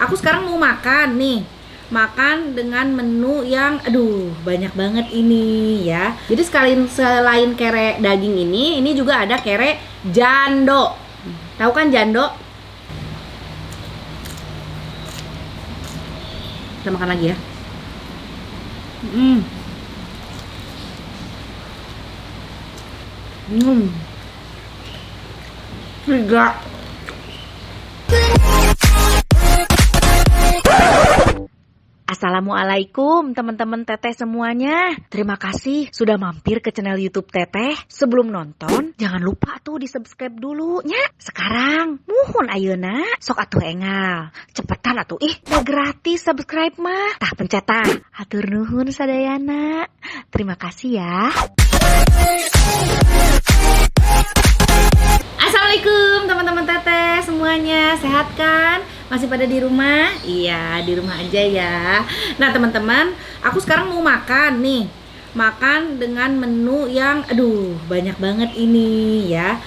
Aku sekarang mau makan nih. Makan dengan menu yang banyak banget ini ya. Jadi selain kere daging ini juga ada kere jando. Tahu kan jando? Kita makan lagi ya. Hmm. Tiga. Assalamualaikum teman-teman Teteh semuanya. Terima kasih sudah mampir ke channel YouTube Teteh. Sebelum nonton, jangan lupa tuh di subscribe dulu nya. Sekarang, muhun ayeuna, sok atuh engal. Cepetan atuh, udah gratis subscribe mah. Tah pencet tah. Hatur nuhun sadayana. Terima kasih ya. Assalamualaikum teman-teman Teteh semuanya, sehat kan? Masih pada di rumah? Iya, di rumah aja ya. Nah teman-teman, aku sekarang mau makan nih. Makan dengan menu yang banyak banget ini ya.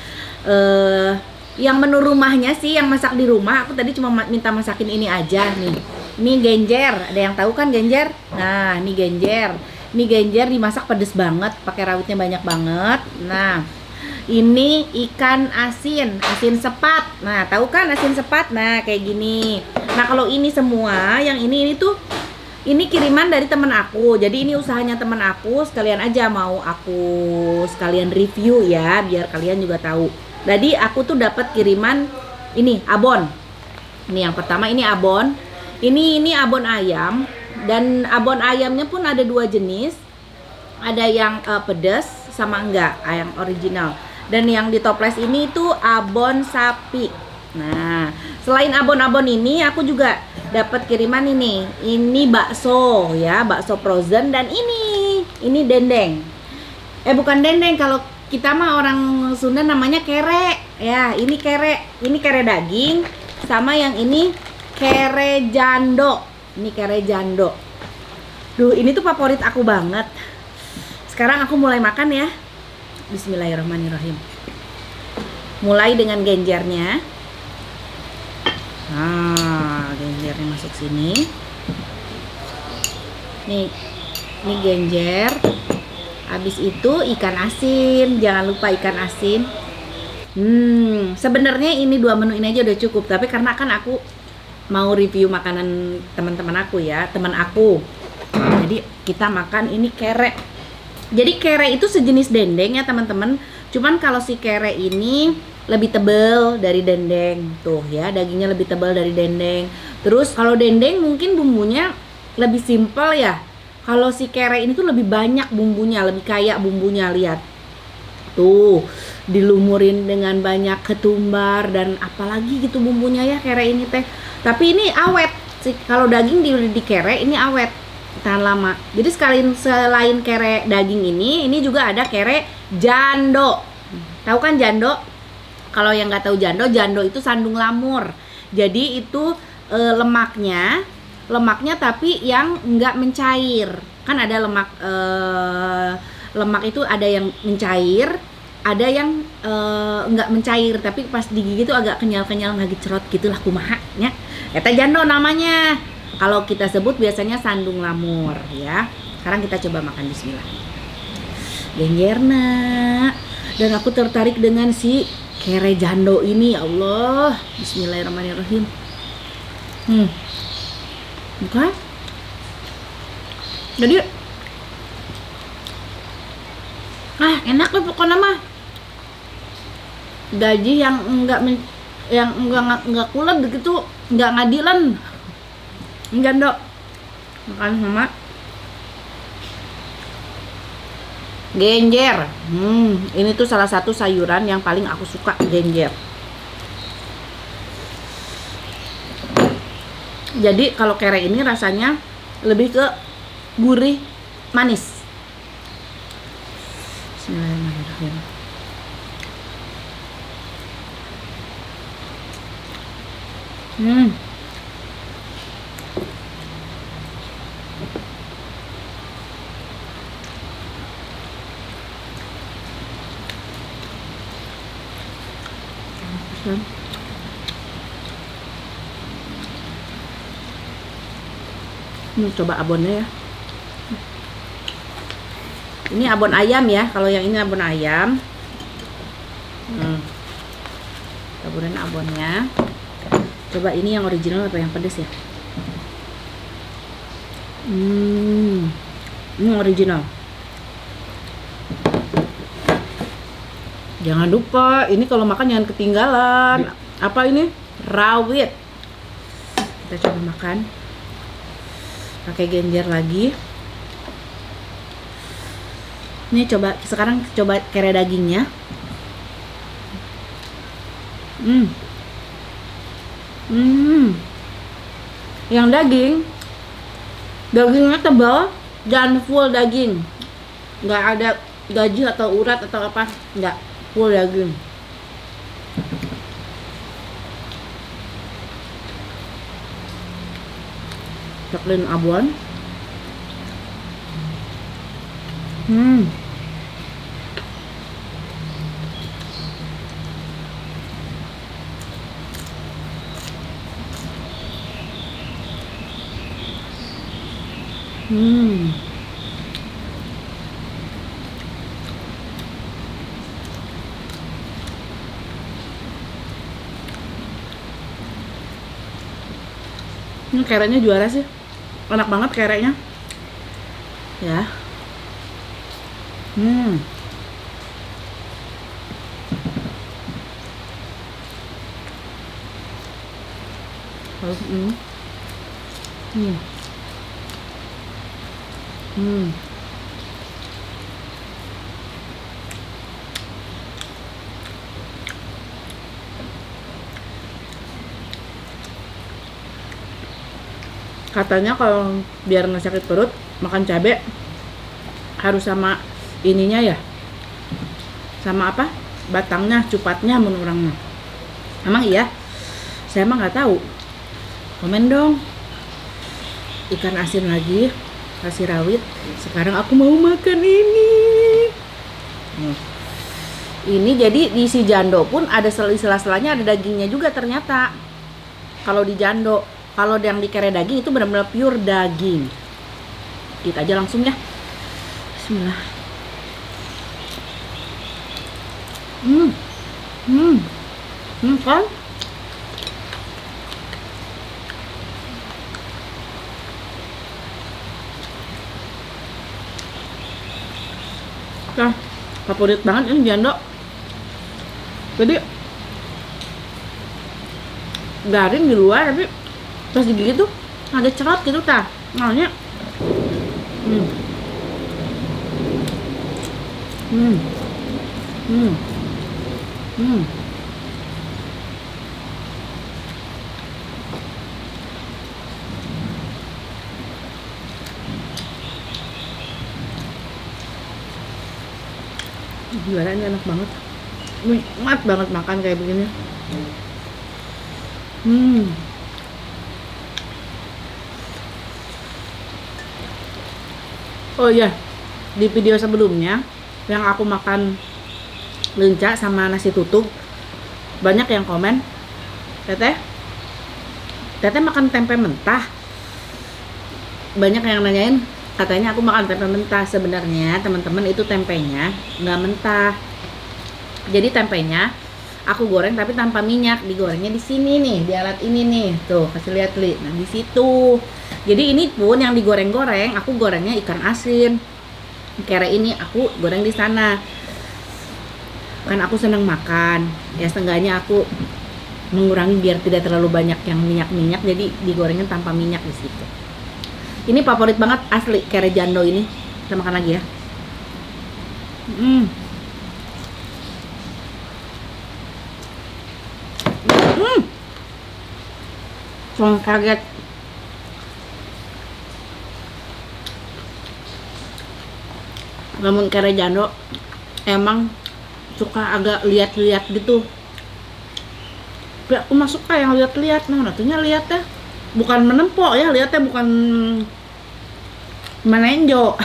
Yang menu rumahnya sih, yang masak di rumah, aku tadi cuma minta masakin ini aja nih. Ini genjer, ada yang tahu kan genjer? Nah, ini genjer. Ini genjer dimasak pedes banget, pakai rawitnya banyak banget. Nah, ini ikan asin sepat. Nah, tahu kan asin sepat? Nah, kayak gini. Nah, kalau ini semua, yang ini tuh ini kiriman dari temen aku. Jadi ini usahanya temen aku, sekalian aja mau aku sekalian review ya, biar kalian juga tahu. Jadi aku tuh dapat kiriman ini abon. Ini yang pertama, ini abon. Ini abon ayam, dan abon ayamnya pun ada dua jenis. Ada yang pedas sama enggak, yang original. Dan yang di toples ini tuh abon sapi. Nah, selain abon-abon ini, aku juga dapat kiriman ini. Ini bakso ya, bakso frozen, dan ini dendeng. Bukan dendeng, kalau kita mah orang Sunda namanya kere. Ya, ini kere daging, sama yang ini kere jando. Ini kere jando. Duh, ini tuh favorit aku banget. Sekarang aku mulai makan ya. Bismillahirrahmanirrahim. Mulai dengan genjernya. Nah, genjernya masuk sini. Nih, ini genjer. Habis itu ikan asin. Jangan lupa ikan asin. Sebenarnya ini dua menu ini aja udah cukup. Tapi karena kan aku mau review makanan teman-teman aku ya, teman aku. Jadi kita makan ini kere. Jadi kere itu sejenis dendeng ya teman-teman. Cuman kalau si kere ini lebih tebal dari dendeng. Tuh ya, dagingnya lebih tebal dari dendeng. Terus kalau dendeng mungkin bumbunya lebih simpel ya. Kalau si kere ini tuh lebih banyak bumbunya, lebih kaya bumbunya, lihat. Tuh, dilumurin dengan banyak ketumbar dan apalagi gitu bumbunya ya kere ini teh. Tapi ini awet. Kalau daging di kere ini awet, tahan lama. Jadi selain kere daging ini juga ada kere jando. Tahu kan jando? Kalau yang nggak tahu jando itu sandung lamur. Jadi itu lemaknya tapi yang nggak mencair. Kan ada lemak itu ada yang mencair, ada yang nggak mencair tapi pas digigit itu agak kenyal lagi cerot gitulah kumaha nya. Eta jando namanya. Kalau kita sebut biasanya sandung lamur ya. Sekarang kita coba makan, bismillah. Genjerna. Dan aku tertarik dengan si kere jando ini, ya Allah. Bismillahirrahmanirrahim. Bukan? Jadi enak lah pokoknya mah. Gaji yang enggak kulat gitu, enggak ngadilan. Enggak dok, makan sama genjer. Ini tuh salah satu sayuran yang paling aku suka, genjer. Jadi kalau kere ini rasanya lebih ke gurih manis. Bismillahirrahmanirrahim. Coba abonnya ya. Ini abon ayam ya. Kalau yang ini abon ayam. Taburin abonnya. Coba ini yang original apa yang pedas ya? Ini original. Jangan lupa, ini kalau makan jangan ketinggalan. Apa ini? Rawit. Kita coba makan. Pakai genjer lagi. Ini sekarang coba kere dagingnya. Yang dagingnya tebal dan full daging. Nggak ada gaji atau urat atau apa, nggak, full daging. Coklin abon. Ini kerenya juara sih, enak banget kerenya ya. Katanya kalau biar nggak sakit perut, makan cabai harus sama ininya ya, sama apa, batangnya, cupatnya, menurangnya. Emang iya? Saya emang nggak tahu. Komen dong. Ikan asin lagi, kasih rawit. Sekarang aku mau makan ini. Ini jadi di si jando pun ada sela-selanya, ada dagingnya juga ternyata. Kalau di jando. Kalau yang di kere daging itu benar-benar pure daging. Kita aja langsung ya. Bismillah. Kan? Nah, favorit banget ini jando. Jadi garing di luar, tapi pas digigit tuh ada cerot gitu tah. Namanya juara, ini enak banget, nikmat banget makan kayak begini. Oh iya, di video sebelumnya yang aku makan lenca sama nasi tutuk, banyak yang komen, Teteh makan tempe mentah. Banyak yang nanyain, katanya aku makan tempe mentah. Sebenarnya teman-teman, itu tempenya nggak mentah. Jadi tempenya aku goreng tapi tanpa minyak, digorengnya di sini nih, di alat ini nih, tuh kasih lihat li. Nah di situ. Jadi ini pun yang digoreng-goreng, aku gorengnya ikan asin. Kere ini aku goreng di sana. Kan aku seneng makan, ya setengahnya aku mengurangi biar tidak terlalu banyak yang minyak-minyak, jadi digorengnya tanpa minyak di situ. Ini favorit banget asli kere jando ini. Kita makan lagi ya. Cuma kaget. Namun kere jando emang suka agak lihat-lihat gitu. Aku masuk kayak yang lihat-lihat, nah natunya lihat ya, bukan menempok ya, lihatnya bukan menenjo.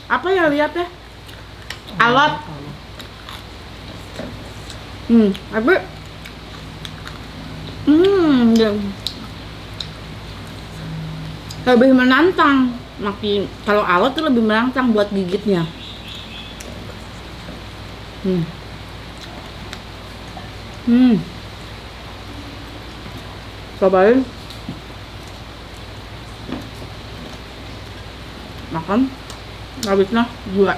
Apa ya lihatnya? Alat. Tapi lebih menantang. Makin kalau awet tuh lebih menantang buat gigitnya. Cobain. Makan habisnya dua.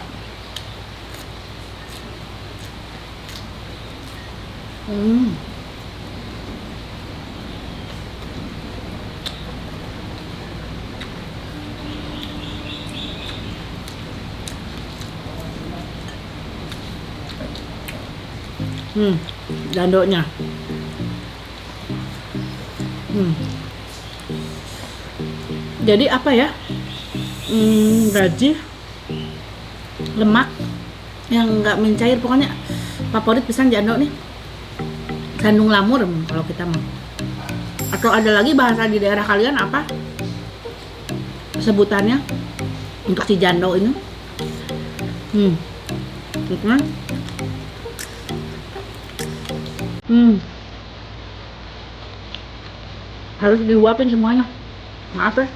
Jandonya. Jadi apa ya? Gaji, lemak yang nggak mencair, pokoknya favorit pisan jando nih. Sandung lamur kalau kita mau. Atau ada lagi bahasa di daerah kalian apa sebutannya untuk si jando ini? Harus diluapin semuanya. Maaf ya.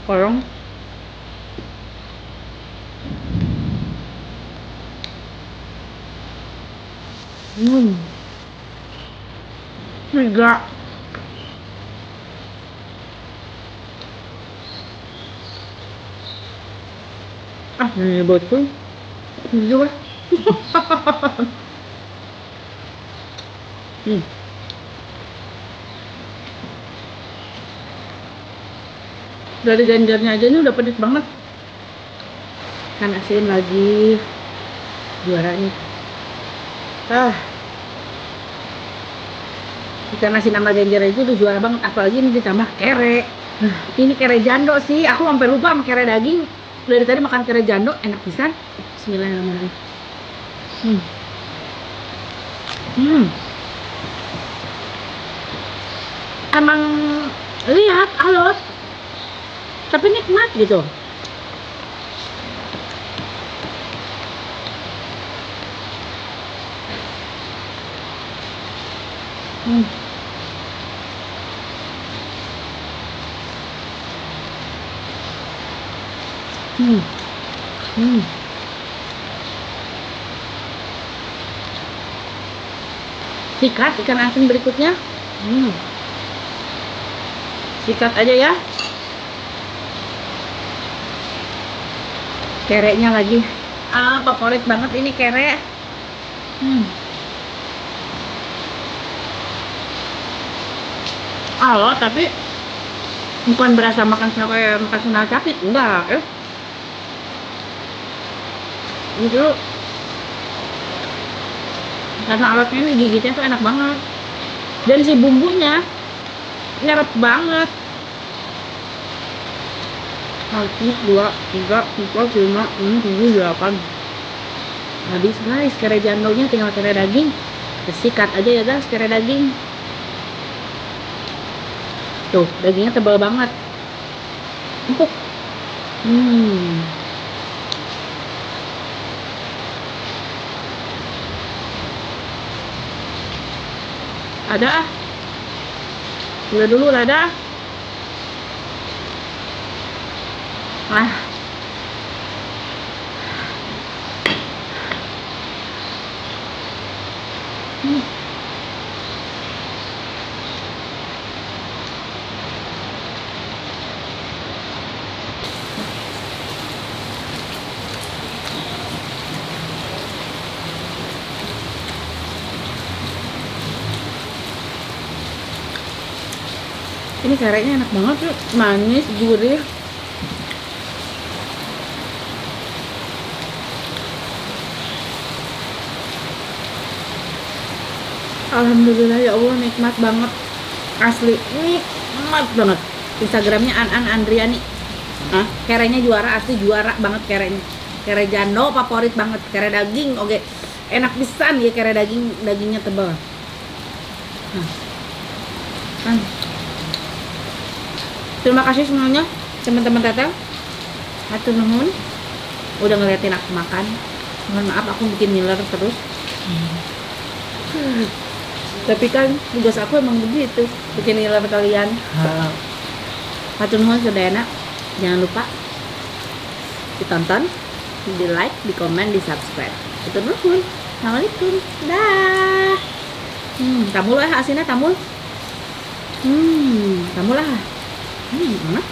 Korong. Mega. Ini betul. Ini juga. Dari ganjarnya aja ini udah pedes banget. Kan asin lagi. Juara nih. Ikan asin sama ganjar itu tuh juara banget. Apalagi ini ditambah kere. Ini kere jando sih. Aku sampai lupa sama kere daging. Dari tadi makan kere jando, enak pisan. Bismillahirrahmanirrahim. Emang lihat halus, tapi nikmat gitu. Sikat ikan asin berikutnya. Sikat aja ya. Kerenya lagi. Favorit banget ini kere. Halo, tapi bukan berasa makan kayak makan sendal capit, enggak. Itu karena alatnya ini gigitnya tuh enak banget, dan si bumbunya nyerap banget. 1, 2, 3, 4, 5, 6, 7, 8. Habis guys, kere jandonya, tinggal kere daging. Sikat aja ya guys kere daging. Tuh, dagingnya tebal banget, empuk. Ada udah dulu ada. Ini kerenya enak banget tuh, manis, gurih. Alhamdulillah ya Allah, nikmat banget. Asli nikmat banget. Instagramnya Andriani. Kerenya juara, asli juara banget kerenya. Kere jando favorit banget, kere daging oke. Enak pisan ya kere dagingnya tebal. Terima kasih semuanya teman-teman Teteh. Hatur nuhun udah ngeliatin aku makan. Mohon maaf aku bikin ngiler terus. Tapi kan tugas aku emang begitu, bikin ngiler kalian. Hatur nuhun Sudayana. Jangan lupa ditonton, di like, di komen, di subscribe. Hatur nuhun. Assalamualaikum. Dah. Tamu lah asinnya tamu. Tamu lah. Enak.